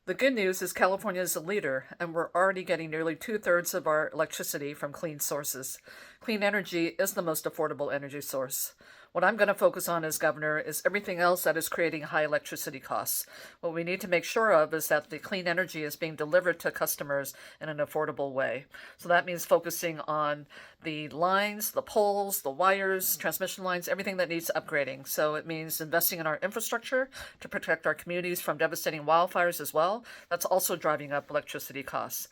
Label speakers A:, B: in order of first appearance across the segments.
A: The good news is California is a leader, and we're already getting nearly two-thirds of our electricity from clean sources. Clean energy is the most affordable energy source. What I'm going to focus on as governor is everything else that is creating high electricity costs. What we need to make sure of is that the clean energy is being delivered to customers in an affordable way. So that means focusing on the lines, the poles, the wires, transmission lines, everything that needs upgrading. So it means investing in our infrastructure to protect our communities from devastating wildfires as well. That's also driving up electricity costs.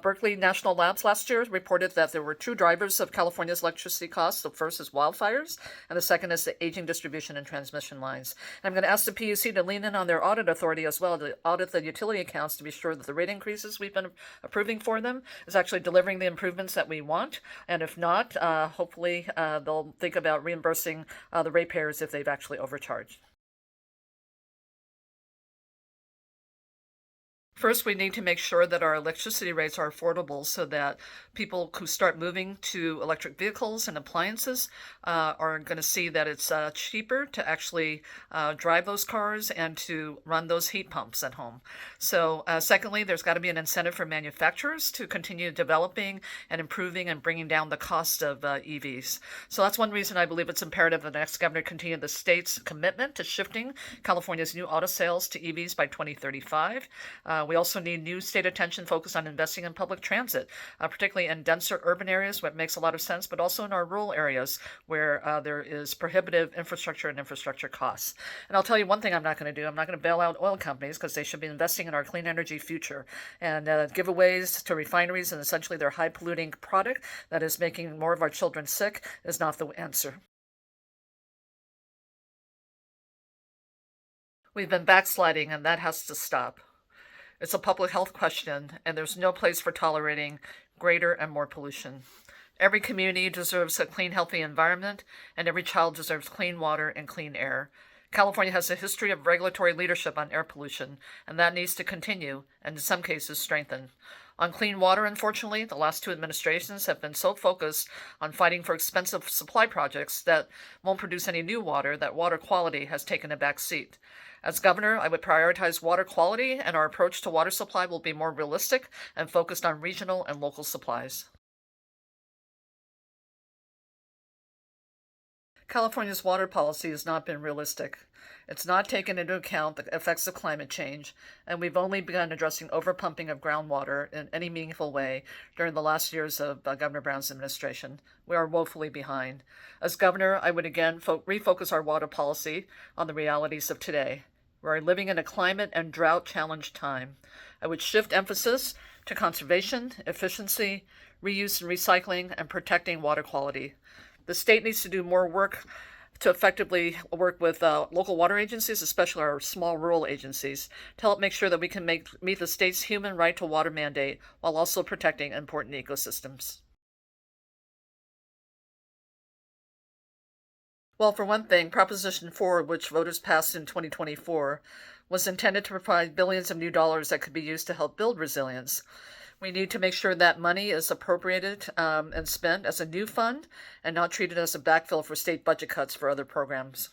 A: Berkeley National Labs last year reported that there were two drivers of California's electricity costs. The first is wildfires, and the second is the aging distribution and transmission lines. And I'm going to ask the PUC to lean in on their audit authority as well to audit the utility accounts to be sure that the rate increases we've been approving for them is actually delivering the improvements that we want. And if not, hopefully they'll think about reimbursing the ratepayers if they've actually overcharged. First, we need to make sure that our electricity rates are affordable so that people who start moving to electric vehicles and appliances are going to see that it's cheaper to actually drive those cars and to run those heat pumps at home. So, secondly, there's got to be an incentive for manufacturers to continue developing and improving and bringing down the cost of EVs. So that's one reason I believe it's imperative that the next governor continue the state's commitment to shifting California's new auto sales to EVs by 2035. We also need new state attention focused on investing in public transit, particularly in denser urban areas where it makes a lot of sense, but also in our rural areas where there is prohibitive infrastructure and infrastructure costs. And I'll tell you one thing I'm not going to do. I'm not going to bail out oil companies because they should be investing in our clean energy future. And giveaways to refineries and essentially their high polluting product that is making more of our children sick is not the answer. We've been backsliding, and that has to stop. It's a public health question, and there's no place for tolerating greater and more pollution. Every community deserves a clean, healthy environment, and every child deserves clean water and clean air. California has a history of regulatory leadership on air pollution, and that needs to continue, and in some cases strengthen. On clean water, unfortunately, the last two administrations have been so focused on fighting for expensive supply projects that won't produce any new water that water quality has taken a back seat. As governor, I would prioritize water quality, and our approach to water supply will be more realistic and focused on regional and local supplies. California's water policy has not been realistic. It's not taken into account the effects of climate change, and we've only begun addressing overpumping of groundwater in any meaningful way during the last years of Governor Brown's administration. We are woefully behind. As governor, I would again refocus our water policy on the realities of today. We're living in a climate and drought challenged time. I would shift emphasis to conservation, efficiency, reuse and recycling, and protecting water quality. The state needs to do more work to effectively work with local water agencies, especially our small rural agencies, to help make sure that we can meet the state's human right to water mandate while also protecting important ecosystems. Well, for one thing, Proposition 4, which voters passed in 2024, was intended to provide billions of new dollars that could be used to help build resilience. We need to make sure that money is appropriated and spent as a new fund and not treated as a backfill for state budget cuts for other programs.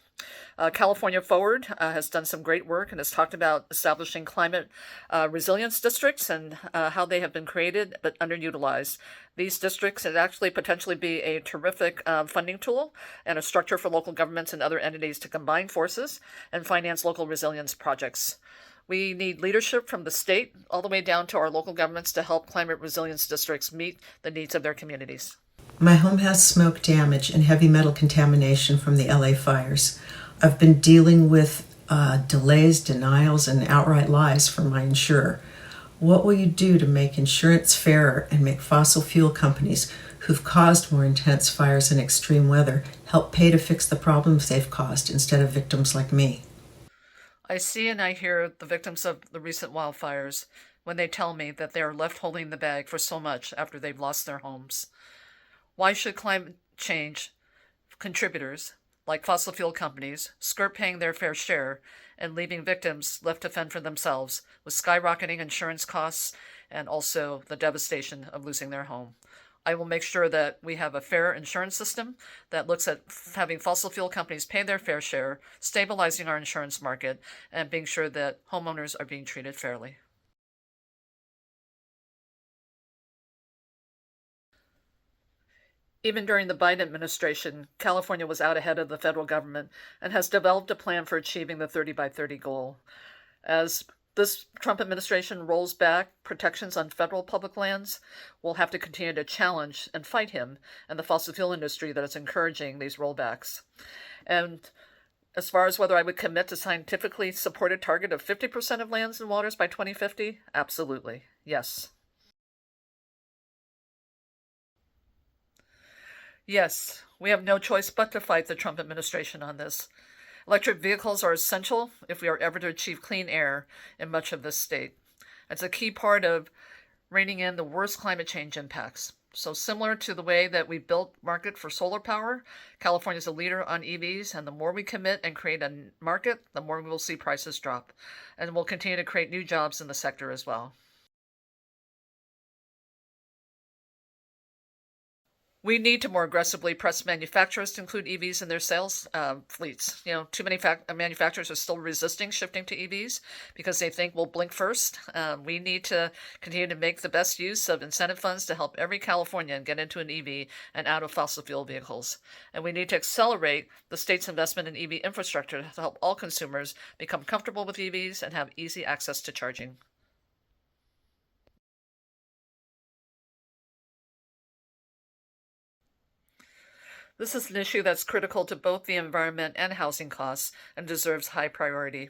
A: California Forward has done some great work and has talked about establishing climate resilience districts and how they have been created but underutilized. These districts could actually potentially be a terrific funding tool and a structure for local governments and other entities to combine forces and finance local resilience projects. We need leadership from the state all the way down to our local governments to help climate resilience districts meet the needs of their communities.
B: My home has smoke damage and heavy metal contamination from the LA fires. I've been dealing with delays, denials, and outright lies from my insurer. What will you do to make insurance fairer and make fossil fuel companies who've caused more intense fires and extreme weather help pay to fix the problems they've caused instead of victims like me?
A: I see and I hear the victims of the recent wildfires when they tell me that they are left holding the bag for so much after they've lost their homes. Why should climate change contributors, like fossil fuel companies, skirt paying their fair share and leaving victims left to fend for themselves with skyrocketing insurance costs and also the devastation of losing their home? I will make sure that we have a fair insurance system that looks at having fossil fuel companies pay their fair share, stabilizing our insurance market, and being sure that homeowners are being treated fairly. Even during the Biden administration, California was out ahead of the federal government and has developed a plan for achieving the 30 by 30 goal. As this Trump administration rolls back protections on federal public lands, we'll have to continue to challenge and fight him and the fossil fuel industry that is encouraging these rollbacks. And as far as whether I would commit to scientifically supported target of 50% of lands and waters by 2050, absolutely, yes. Yes, we have no choice but to fight the Trump administration on this. Electric vehicles are essential if we are ever to achieve clean air in much of this state. It's a key part of reining in the worst climate change impacts. So similar to the way that we built market for solar power, California is a leader on EVs, and the more we commit and create a market, the more we will see prices drop. And we'll continue to create new jobs in the sector as well. We need to more aggressively press manufacturers to include EVs in their sales fleets. Too many manufacturers are still resisting shifting to EVs because they think we'll blink first. We need to continue to make the best use of incentive funds to help every Californian get into an EV and out of fossil fuel vehicles. And we need to accelerate the state's investment in EV infrastructure to help all consumers become comfortable with EVs and have easy access to charging. This is an issue that's critical to both the environment and housing costs and deserves high priority.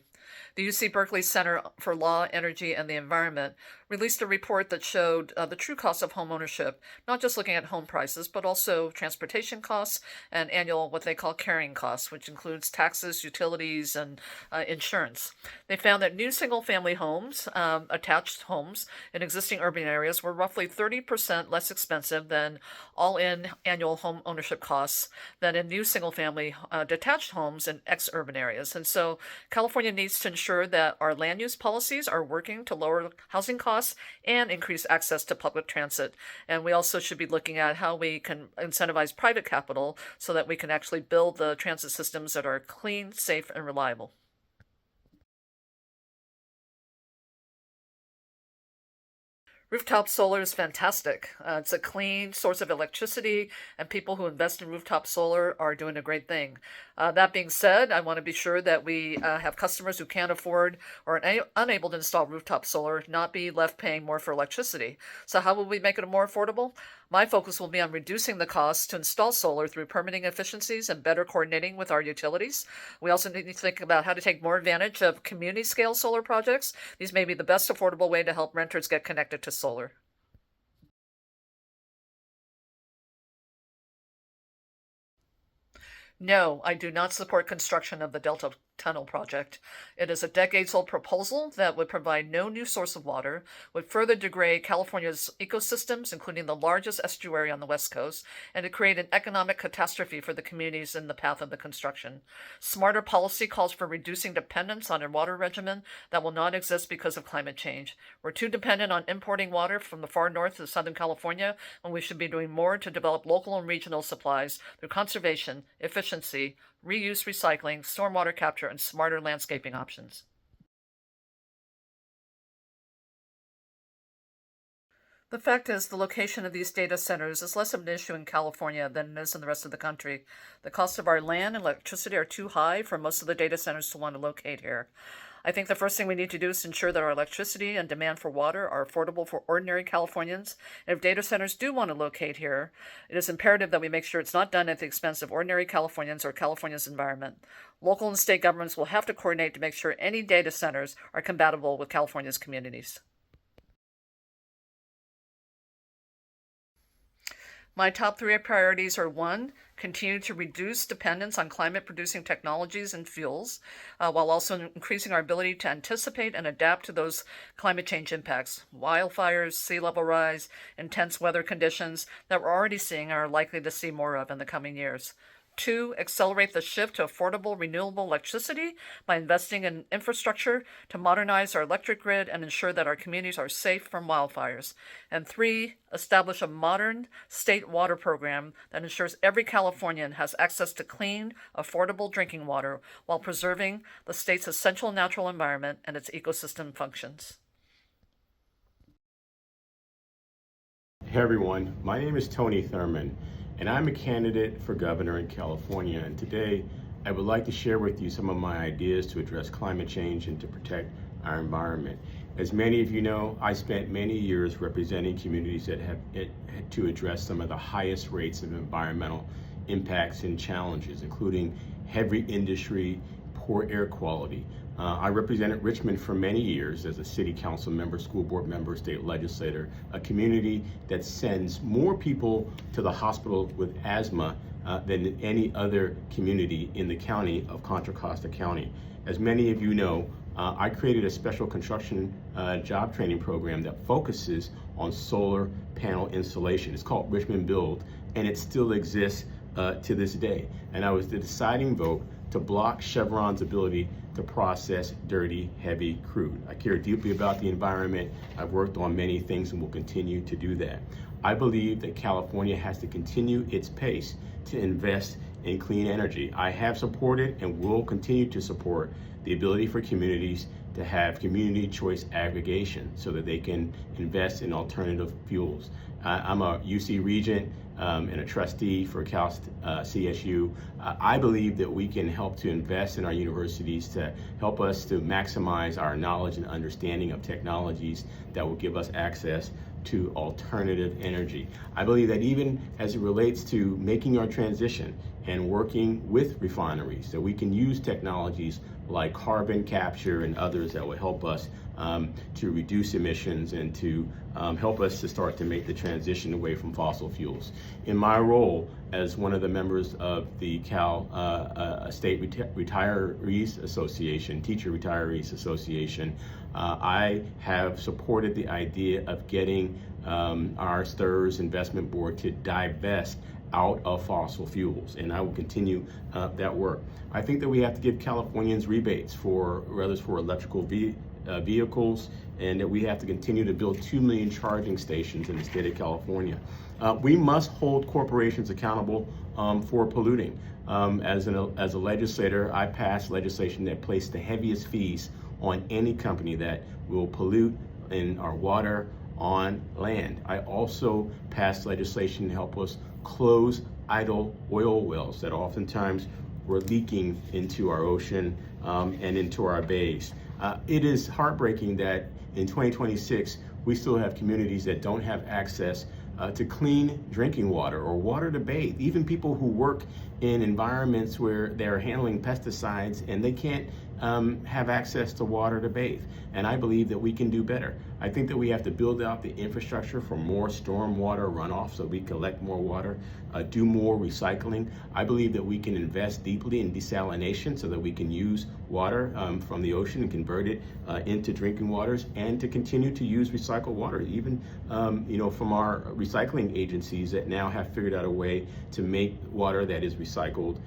A: The UC Berkeley Center for Law, Energy, and the Environment released a report that showed the true cost of home ownership, not just looking at home prices, but also transportation costs and annual what they call carrying costs, which includes taxes, utilities, and insurance. They found that new single-family homes, attached homes in existing urban areas were roughly 30% less expensive than all-in annual home ownership costs than in new single-family detached homes in ex-urban areas. And so California needs to ensure that our land use policies are working to lower housing costs and increase access to public transit. And we also should be looking at how we can incentivize private capital so that we can actually build the transit systems that are clean, safe, and reliable. Rooftop solar is fantastic. It's a clean source of electricity, and people who invest in rooftop solar are doing a great thing. That being said, I want to be sure that we have customers who can't afford or are unable to install rooftop solar not be left paying more for electricity. So how will we make it more affordable? My focus will be on reducing the costs to install solar through permitting efficiencies and better coordinating with our utilities. We also need to think about how to take more advantage of community-scale solar projects. These may be the best affordable way to help renters get connected to solar. No, I do not support construction of the Delta Tunnel project. It is a decades-old proposal that would provide no new source of water, would further degrade California's ecosystems, including the largest estuary on the West Coast, and to create an economic catastrophe for the communities in the path of the construction. Smarter policy calls for reducing dependence on a water regimen that will not exist because of climate change. We're too dependent on importing water from the far north of Southern California, and we should be doing more to develop local and regional supplies through conservation, efficiency, reuse, recycling, stormwater capture, and smarter landscaping options. The fact is, the location of these data centers is less of an issue in California than it is in the rest of the country. The cost of our land and electricity are too high for most of the data centers to want to locate here. I think the first thing we need to do is ensure that our electricity and demand for water are affordable for ordinary Californians. And if data centers do want to locate here, it is imperative that we make sure it's not done at the expense of ordinary Californians or California's environment. Local and state governments will have to coordinate to make sure any data centers are compatible with California's communities. My top three priorities are: one, continue to reduce dependence on climate-producing technologies and fuels, while also increasing our ability to anticipate and adapt to those climate change impacts, wildfires, sea level rise, intense weather conditions that we're already seeing and are likely to see more of in the coming years. Two, accelerate the shift to affordable renewable electricity by investing in infrastructure to modernize our electric grid and ensure that our communities are safe from wildfires. And three, establish a modern state water program that ensures every Californian has access to clean, affordable drinking water while preserving the state's essential natural environment and its ecosystem functions.
C: Hey everyone, my name is Tony Thurmond, and I'm a candidate for governor in California. And today, I would like to share with you some of my ideas to address climate change and to protect our environment. As many of you know, I spent many years representing communities that have had to address some of the highest rates of environmental impacts and challenges, including heavy industry, poor air quality. I represented Richmond for many years as a city council member, school board member, state legislator, a community that sends more people to the hospital with asthma than any other community in the county of Contra Costa County. As many of you know, I created a special construction job training program that focuses on solar panel installation. It's called Richmond Build, and it still exists to this day. And I was the deciding vote to block Chevron's ability to process dirty, heavy crude. I care deeply about the environment. I've worked on many things and will continue to do that. I believe that California has to continue its pace to invest in clean energy. I have supported and will continue to support the ability for communities to have community choice aggregation so that they can invest in alternative fuels. I'm a UC regent and a trustee for Cal CSU. I believe that we can help to invest in our universities to help us to maximize our knowledge and understanding of technologies that will give us access to alternative energy. I believe that even as it relates to making our transition and working with refineries, that we can use technologies like carbon capture and others that will help us to reduce emissions and to help us to start to make the transition away from fossil fuels. In my role as one of the members of the Cal State Retirees Association, Teacher Retirees Association, I have supported the idea of getting our STIRS investment board to divest out of fossil fuels, and I will continue that work. I think that we have to give Californians rebates for electrical vehicles, and that we have to continue to build 2 million charging stations in the state of California. We must hold corporations accountable for polluting. As a legislator, I passed legislation that placed the heaviest fees on any company that will pollute in our water, on land. I also passed legislation to help us close idle oil wells that oftentimes were leaking into our ocean and into our bays. It is heartbreaking that in 2026, we still have communities that don't have access to clean drinking water or water to bathe. Even people who work in environments where they're handling pesticides and they can't have access to water to bathe. And I believe that we can do better. I think that we have to build out the infrastructure for more storm water runoff so we collect more water, do more recycling. I believe that we can invest deeply in desalination so that we can use water from the ocean and convert it into drinking waters, and to continue to use recycled water, even from our recycling agencies that now have figured out a way to make water that is recycled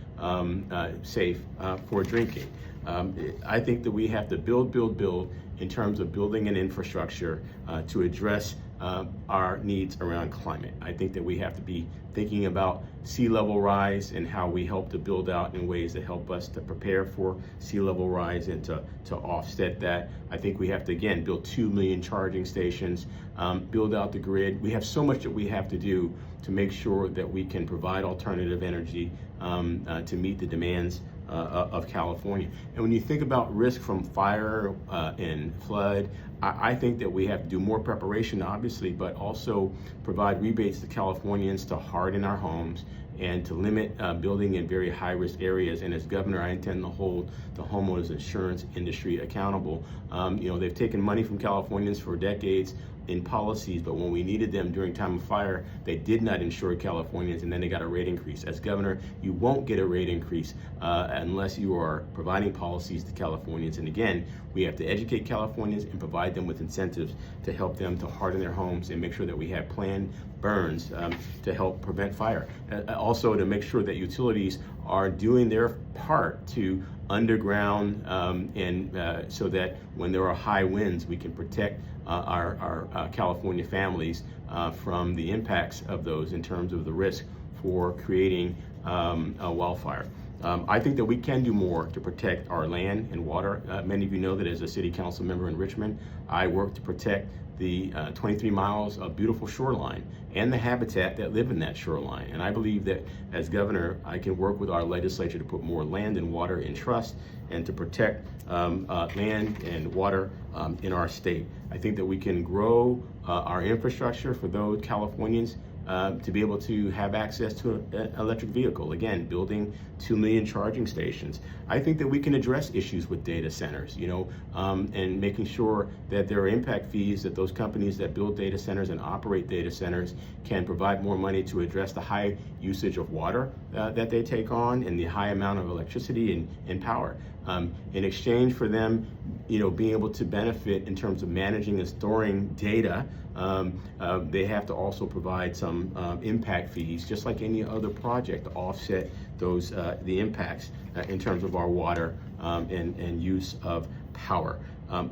C: safe for drinking. I think that we have to build in terms of building an infrastructure to address our needs around climate. I think that we have to be thinking about sea level rise and how we help to build out in ways that help us to prepare for sea level rise and to offset that. I think we have to, again, build 2 million charging stations, build out the grid. We have so much that we have to do to make sure that we can provide alternative energy to meet the demands of California. And when you think about risk from fire and flood, I think that we have to do more preparation, obviously, but also provide rebates to Californians to harden our homes and to limit building in very high-risk areas. And as governor, I intend to hold the homeowners insurance industry accountable. They've taken money from Californians for decades in policies, but when we needed them during time of fire, they did not insure Californians, and then they got a rate increase. As governor, you won't get a rate increase unless you are providing policies to Californians. And again, we have to educate Californians and provide them with incentives to help them to harden their homes and make sure that we have planned burns to help prevent fire. Also to make sure that utilities are doing their part to underground and so that when there are high winds, we can protect our California families from the impacts of those in terms of the risk for creating a wildfire. I think that we can do more to protect our land and water. Many of you know that as a city council member in Richmond, I work to protect the 23 miles of beautiful shoreline and the habitat that live in that shoreline. And I believe that as governor, I can work with our legislature to put more land and water in trust and to protect land and water in our state. I think that we can grow our infrastructure for those Californians to be able to have access to an electric vehicle. Again, building 2 million charging stations. I think that we can address issues with data centers, and making sure that there are impact fees that those companies that build data centers and operate data centers can provide more money to address the high usage of water that they take on and the high amount of electricity and power. In exchange for them, being able to benefit in terms of managing and storing data, they have to also provide some impact fees, just like any other project, to offset those the impacts in terms of our water and use of power.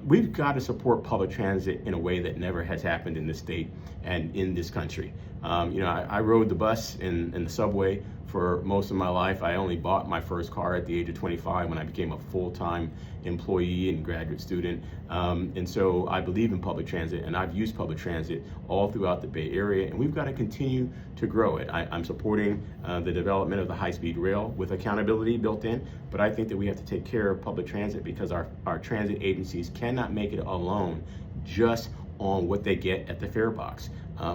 C: We've got to support public transit in a way that never has happened in this state and in this country. I rode the bus and the subway for most of my life. I only bought my first car at the age of 25 when I became a full-time employee and graduate student. And so I believe in public transit, and I've used public transit all throughout the Bay Area, and we've got to continue to grow it. I'm supporting the development of the high-speed rail with accountability built in, but I think that we have to take care of public transit because our transit agencies cannot make it alone just on what they get at the fare box.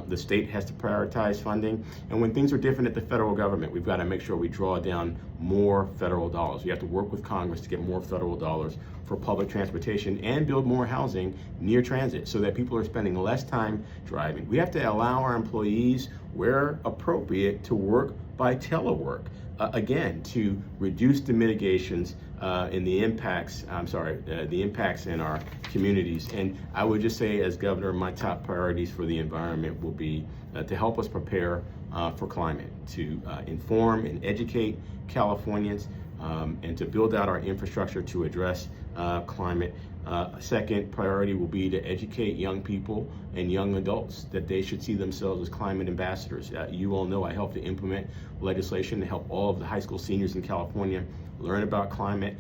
C: The state has to prioritize funding, and when things are different at the federal government, we've got to make sure we draw down more federal dollars. We have to work with Congress to get more federal dollars for public transportation and build more housing near transit so that people are spending less time driving. We have to allow our employees, where appropriate, to work by telework. Again, to reduce the mitigations and the impacts in our communities. And I would just say, as governor, my top priorities for the environment will be to help us prepare for climate, to inform and educate Californians, and to build out our infrastructure to address climate. Second priority will be to educate young people and young adults that they should see themselves as climate ambassadors. You all know I helped to implement legislation to help all of the high school seniors in California learn about climate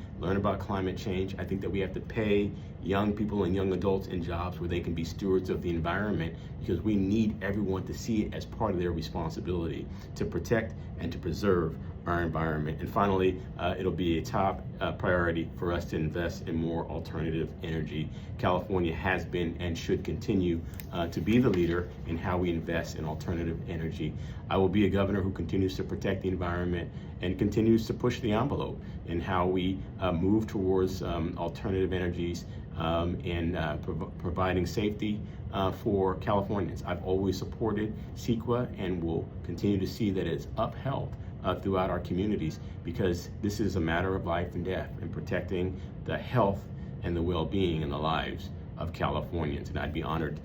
C: change. I think that we have to pay young people and young adults in jobs where they can be stewards of the environment, because we need everyone to see it as part of their responsibility to protect and to preserve our environment. And finally, it'll be a top priority for us to invest in more alternative energy. California has been and should continue to be the leader in how we invest in alternative energy. I will be a governor who continues to protect the environment and continues to push the envelope in how we move towards alternative energies and providing safety for Californians. I've always supported CEQA and will continue to see that it's upheld throughout our communities, because this is a matter of life and death and protecting the health and the well-being and the lives of Californians. And I'd be honored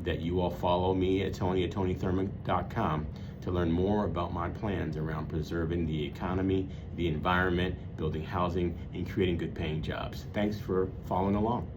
C: that you all follow me at tonythurmond.com to learn more about my plans around preserving the economy, the environment, building housing, and creating good paying jobs. Thanks for following along.